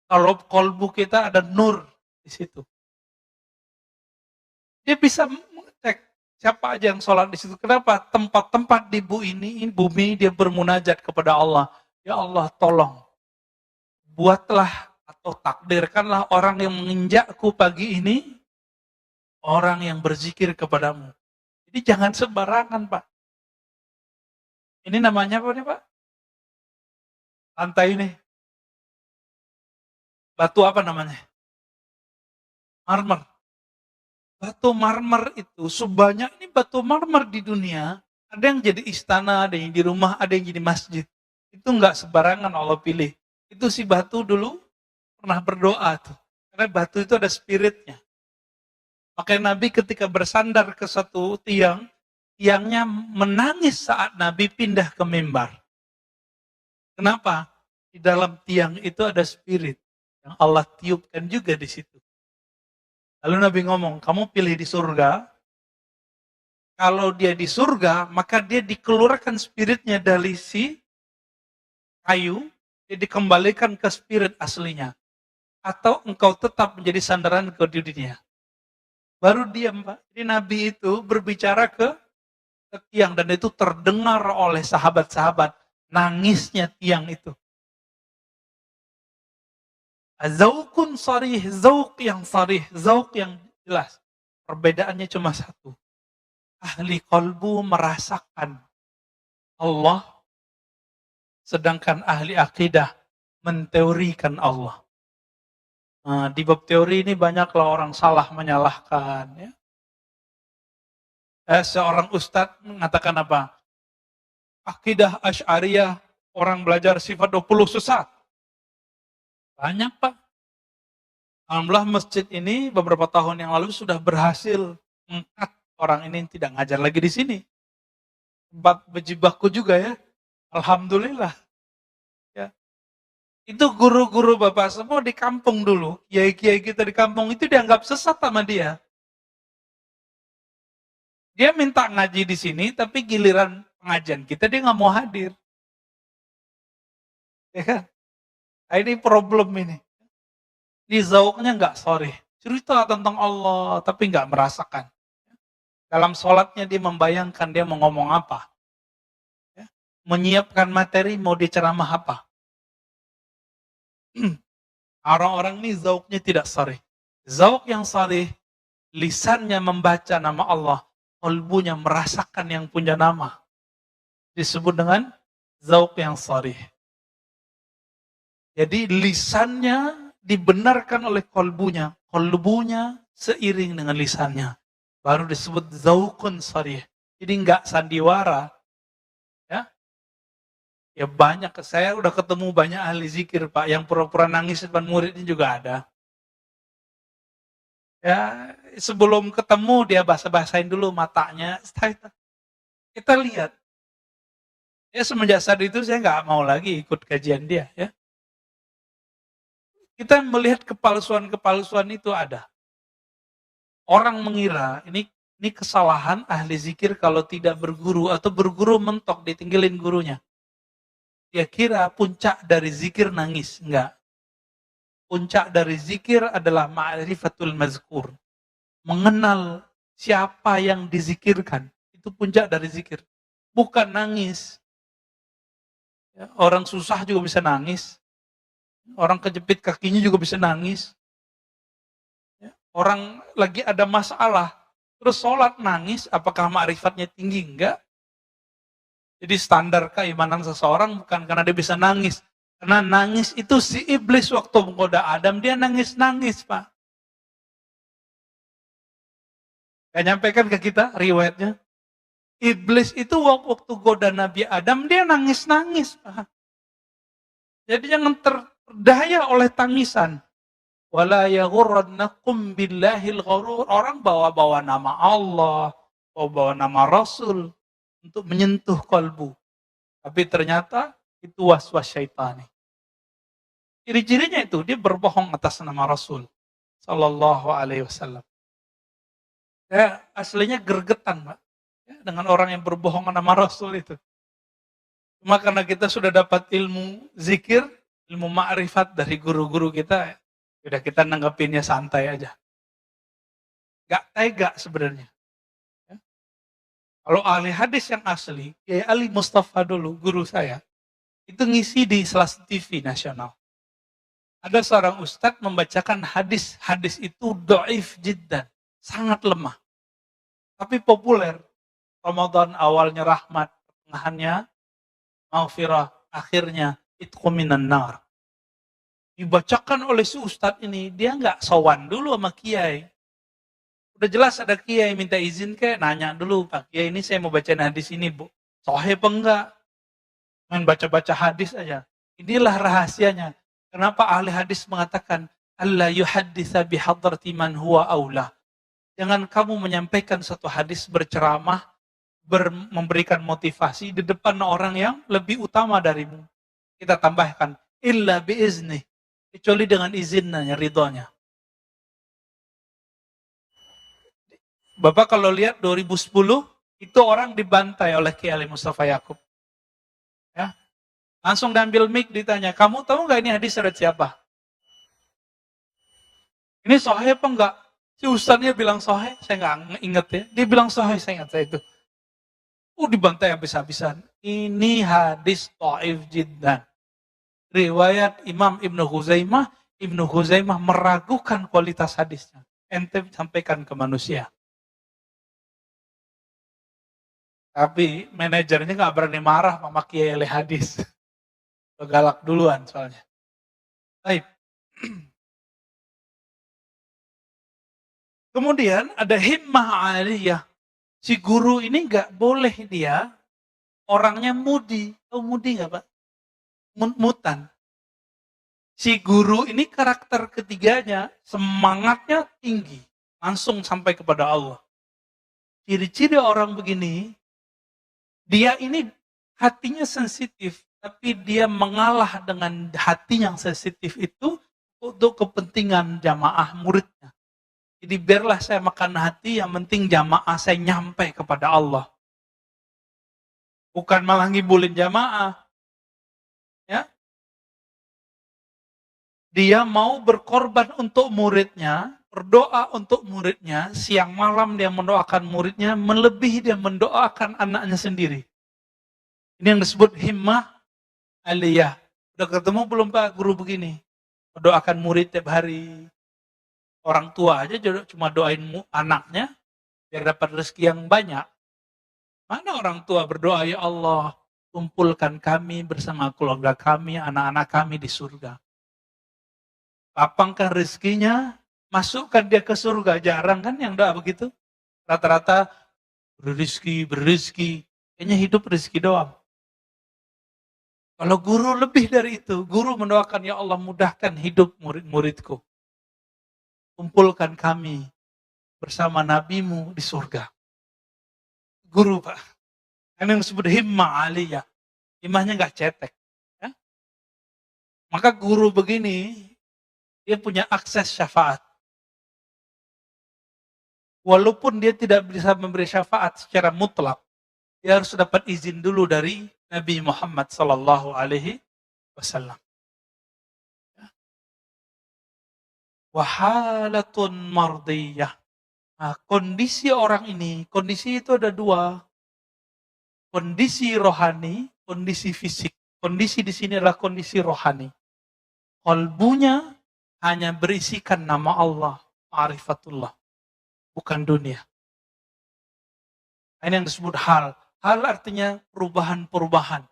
kalau kolbu kita ada nur di situ. Dia bisa mengecek siapa aja yang sholat di situ. Kenapa? Tempat-tempat di bumi dia bermunajat kepada Allah. Ya Allah tolong, buatlah atau takdirkanlah orang yang menginjakku pagi ini, orang yang berzikir kepadamu. Jadi jangan sembarangan Pak. Ini namanya apa nih Pak? Lantai ini. Batu apa namanya? Marmer. Batu marmer itu sebanyak ini batu marmer di dunia, ada yang jadi istana, ada yang di rumah, ada yang jadi masjid. Itu enggak sembarangan Allah pilih. Itu si batu dulu pernah berdoa tuh. Karena batu itu ada spiritnya. Makanya Nabi ketika bersandar ke satu tiang, tiangnya menangis saat Nabi pindah ke mimbar. Kenapa? Di dalam tiang itu ada spirit yang Allah tiupkan juga di situ. Lalu Nabi ngomong, kamu pilih di surga. Kalau dia di surga, maka dia dikeluarkan spiritnya dari si kayu, dia dikembalikan ke spirit aslinya. Atau engkau tetap menjadi sandaran ke dunia. Baru diam Pak. Jadi Nabi itu berbicara ke tiang dan itu terdengar oleh sahabat-sahabat. Nangisnya tiang itu. Zaukun sarih, zauk yang sarih, zauk yang jelas. Perbedaannya cuma satu. Ahli qalbu merasakan Allah, sedangkan ahli akidah menteorikan Allah. Nah, di bab teori ini banyaklah orang salah menyalahkan. Ya. Seorang ustadz mengatakan apa? Akidah Asy'ariyah, orang belajar sifat 20 sesat. Banyak Pak. Alhamdulillah masjid ini beberapa tahun yang lalu sudah berhasil mengangkat orang ini tidak ngajar lagi di sini. Tempat berjibaku juga ya. Alhamdulillah. Ya. Itu guru-guru Bapak semua di kampung dulu. Kiai-kiai kita di kampung itu dianggap sesat sama dia. Dia minta ngaji di sini, tapi giliran pengajian kita dia nggak mau hadir. Ya kan? Nah, ini problem ini. Di zauknya nggak sorry. Cerita tentang Allah, tapi nggak merasakan. Dalam sholatnya dia membayangkan dia mau ngomong apa. Ya. Menyiapkan materi mau diceramah apa. Orang-orang ini zauknya tidak sorry. Zauk yang sorry, lisannya membaca nama Allah, kalbunya merasakan yang punya nama. Disebut dengan zauk yang sorry. Jadi lisannya dibenarkan oleh kalbunya seiring dengan lisannya. Baru disebut zaukun sarih. Jadi enggak sandiwara. Ya banyak, saya udah ketemu banyak ahli zikir Pak, yang pura-pura nangis depan muridnya juga ada. Ya sebelum ketemu dia basah-basahin dulu matanya. Kita lihat. Ya semenjak saat itu saya nggak mau lagi ikut kajian dia. Ya. Kita melihat kepalsuan-kepalsuan itu ada. Orang mengira ini kesalahan ahli zikir kalau tidak berguru atau berguru mentok ditinggalin gurunya. Dia kira puncak dari zikir nangis, enggak. Puncak dari zikir adalah ma'rifatul mazkur. Mengenal siapa yang dizikirkan. Itu puncak dari zikir. Bukan nangis. Ya, orang susah juga bisa nangis. Orang kejepit kakinya juga bisa nangis. Ya, orang lagi ada masalah, terus sholat nangis, apakah ma'rifatnya tinggi? Enggak. Jadi standar keimanan seseorang bukan karena dia bisa nangis. Karena nangis itu si iblis waktu menggoda Adam, dia nangis-nangis Pak. Gak nyampaikan ke kita riwayatnya. Iblis itu waktu goda Nabi Adam, dia nangis-nangis Pak. Jadi jangan terdaya oleh tangisan. Wala yaghurrannakum billahil gharur. Orang bawa-bawa nama Allah, bawa-bawa nama Rasul untuk menyentuh kalbu. Tapi ternyata itu waswas syaitani. Ciri-cirinya itu dia berbohong atas nama Rasul sallallahu alaihi wasallam. Ya, aslinya gergetan, Pak. Ya, dengan orang yang berbohong nama Rasul itu. Cuma karena kita sudah dapat ilmu zikir, ilmu ma'rifat dari guru-guru kita, udah kita nanggepinnya santai aja. Gak tega sebenarnya. Ya. Kalau ahli hadis yang asli, kayak Ali Mustafa dulu, guru saya, itu ngisi di Selas TV nasional. Ada seorang ustadz membacakan hadis itu dhaif jiddan, sangat lemah. Tapi populer. Ramadan awalnya rahmat, pertengahannya maghfirah, akhirnya itqu minan nar. Dibacakan oleh si ustadz ini, dia nggak sowan dulu sama kiai. Udah jelas ada kiai minta izin kayak nanya dulu, Pak Kiai ini saya mau bacain hadis ini, Bu. Sahih apa enggak? Main baca-baca hadis aja. Inilah rahasianya. Kenapa ahli hadis mengatakan Allah yuhadditsa bihadrati man huwa aula. Jangan kamu menyampaikan satu hadis berceramah, memberikan motivasi di depan orang yang lebih utama darimu. Kita tambahkan illa biizni, kecuali dengan izinnya, ridhonya. Bapak kalau lihat 2010 itu orang dibantai oleh Kiai Ali Mustafa Yakub. Ya. Langsung diambil mic ditanya, kamu tahu nggak ini hadis dari siapa? Ini sahih apa enggak? Si ustaznya bilang sahih, saya nggak inget ya. Dia bilang sahih, saya ingat saya itu. Dibantai habis-habisan. Ini hadis dhaif jiddan. Riwayat Imam Ibnu Khuzaimah, Ibnu Khuzaimah meragukan kualitas hadisnya. Ente sampaikan ke manusia. Tapi manajernya nggak berani marah sama kiai hadis. Galak duluan soalnya. Baik. Kemudian ada himmah aliyah. Si guru ini nggak boleh dia orangnya mudi. Tahu mudi nggak Pak? Mutan. Si guru ini karakter ketiganya semangatnya tinggi. Langsung sampai kepada Allah. Ciri-ciri orang begini, dia ini hatinya sensitif. Tapi dia mengalah dengan hati yang sensitif itu untuk kepentingan jamaah muridnya. Jadi biarlah saya makan hati, yang penting jamaah saya nyampe kepada Allah. Bukan malah ngibulin jamaah. Ya. Dia mau berkorban untuk muridnya, berdoa untuk muridnya, siang malam dia mendoakan muridnya, melebihi dia mendoakan anaknya sendiri. Ini yang disebut himmah aliyah. Udah ketemu belum Pak guru begini? Mendoakan murid tiap hari. Orang tua aja cuma doain anaknya biar dapat rezeki yang banyak. Mana orang tua berdoa, ya Allah, kumpulkan kami bersama keluarga kami, anak-anak kami di surga. Lapangkan rezekinya, masukkan dia ke surga. Jarang kan yang doa begitu? Rata-rata berizki. Kayaknya hidup rezeki doang. Kalau guru lebih dari itu, guru mendoakan, ya Allah mudahkan hidup murid-muridku. Kumpulkan kami bersama nabimu di surga. Guru Pak. Ini yang disebut himmah aliyah. Himmahnya nggak cetek. Ya? Maka guru begini, dia punya akses syafaat. Walaupun dia tidak bisa memberi syafaat secara mutlak, dia harus dapat izin dulu dari Nabi Muhammad Sallallahu Alaihi Wasallam. Wahalatun mardiyah. Nah, kondisi orang ini, kondisi itu ada dua. Kondisi rohani, kondisi fisik. Kondisi di sini adalah kondisi rohani. Kalbunya hanya berisikan nama Allah, ma'rifatullah. Bukan dunia. Ini yang disebut hal. Hal artinya perubahan-perubahan.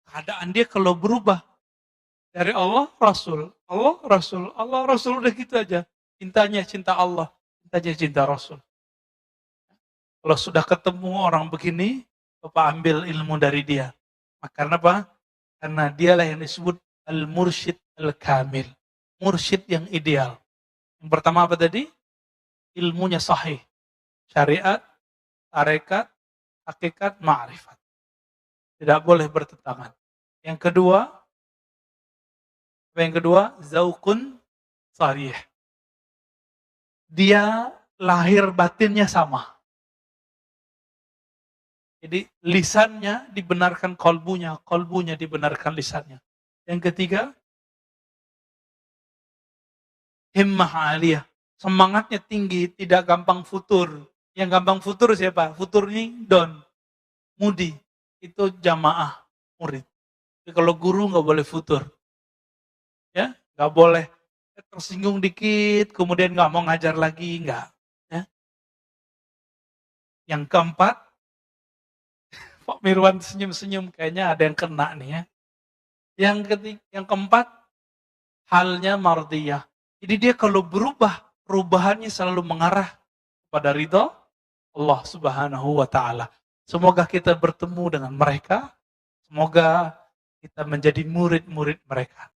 Keadaan dia kalau berubah dari Allah, Rasul. Allah, Rasul. Allah, Rasul. Udah gitu aja. Cintanya cinta Allah. Cintanya cinta Rasul. Kalau sudah ketemu orang begini, Bapak ambil ilmu dari dia. Karena apa? Karena dialah yang disebut al-mursyid al-kamil. Mursyid yang ideal. Yang pertama apa tadi? Ilmunya sahih. Syariat, tarekat, hakikat, ma'rifat. Tidak boleh bertentangan. Yang kedua, zaukun sarih. Dia lahir batinnya sama. Jadi lisannya dibenarkan kolbunya, kolbunya dibenarkan lisannya. Yang ketiga, himmah aliyah. Semangatnya tinggi, tidak gampang futur. Yang gampang futur siapa? Futur ini don, mudi. Itu jamaah murid. Jadi kalau guru nggak boleh futur. Ya, nggak boleh tersinggung dikit, kemudian nggak mau ngajar lagi, nggak. Ya. Yang keempat, Pak Mirwan senyum-senyum, kayaknya ada yang kena nih ya. Yang keempat, halnya mardiyah. Jadi dia kalau berubah, perubahannya selalu mengarah pada ridho Allah Subhanahu wa Ta'ala. Semoga kita bertemu dengan mereka. Semoga kita menjadi murid-murid mereka.